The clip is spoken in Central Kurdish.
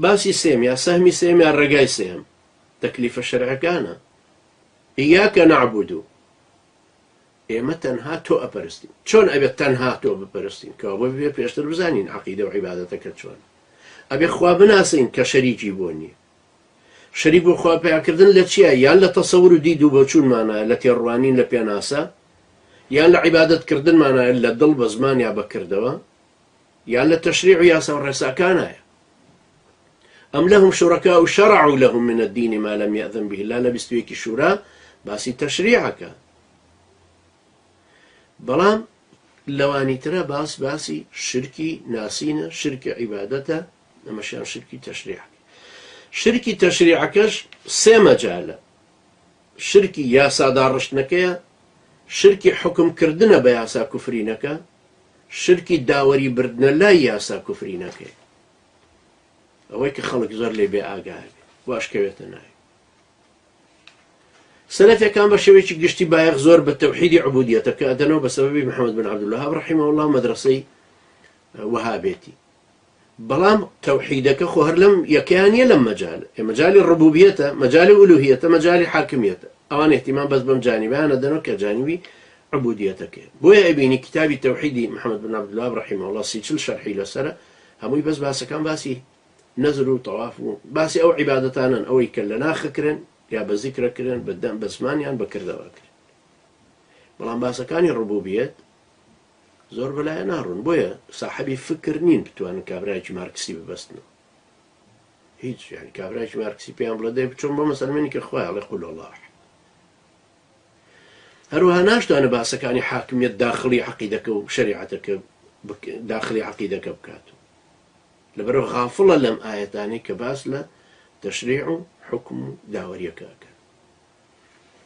باسی سێم یا سەهمی سێم یا ڕێگای سێم تەکلیفە شەرعەکانە. ئیاکە نەعبود، ئێمە تەنها تۆ ئەپەرستین. چۆن ئەبێت تەنها تۆ بپەرستین؟ کەوا بۆ بێ پێشتر بزانین عەقیدە و عیبادەتەکە چۆن. ئەبێ خوا بناسین کە شەریکی بۆ نییە. شەریک بۆ خوا پیاکردن لە چییە؟ یان لە تەسەور و دید و بۆچوونمانایە، لە تێڕوانین لە پێناسە، یان لە عیبادەتکردنمانایە لە دڵ بە زمان یا بەکردەوە، یان لە تەشریع و یاسا و ڕێساکانایە. ئەم لەهم شوڕەکاء شەرعوا لەهم من الدین ما لم یأذن به الله لە 21 شورا باسی تەشریعەکە. بەڵام لەوانی ترە باسی شرکی ناسینە، شرکی عیبادەتە، ئەمەشیان شرکی تەشریعەکە. شرکی تەشریعەکەش سێ مەجالە: شرکی یاسا داڕشتنەکەیە، شرکی حکمکردنە بە یاسا کوفرینەکە، شرکی داوەری بردنە لای یاسا کوفرینەکەی. ئەوەی کە خەڵک زۆر لێ بێ ئاگای بێ واشکەوێتە ناوی. سەلەفەکان بە شێوەیەکی گشتی بایەخ زۆر بە تەوحیدی عوبودیەتەکە ئەدەنەوە بە سەبەبی محەممەد بن عەبدولوهاب ڕەحیمەهو الله مەدرەسەی وەهابێتی. بەڵام تەوحیدەکە خۆ هەر لەم یەکەیان نیە لەم مەجالە. مەجالی ڕبوبیەتە، مەجالی ئولوهیەتە، مەجالی حاکمیەتە. ئەوان احتیمام بەس بەم جانیبیان ئەدەنەوە کە جانیبی عبودیەتەکە. بۆیە ئەبینی کتابی تەوحیدی محەممەد بن عەبدولوهاب ڕەحیمەهو الله 30 شەرحی لەسەرە، هەمووی بەس باسەکان باسی نەزر و تەواف و باسی ئەو عیبادەتانن ئەوەی کە لە ناخەکرن یا بە زیکرەکردن بە زمانیان بەکردەوەکرد. بەڵام باسەکانی ڕبوبیەت زۆر بەلایە ناڕوون. بۆیە ساحەبی فکر نین بتوانن کابرایکی مارکسی ببەستنەوە. هیچ یعنی کابرایکی مارکسی پێیان بڵێ دەی بچۆن بۆ مەسەلمانی کە خوای ئەڵێ قول الله. هەروەها ناشتوانە باسەکانی حاکمیەت داخلی عەقیدەکە و شەریعەتەکە داخلی عەقیدەکە بکات. لەبەرەوە غافڵە لەم ئاەتانەی کە باس لە تەشریع و حکم و داوەریەکە ئەکات.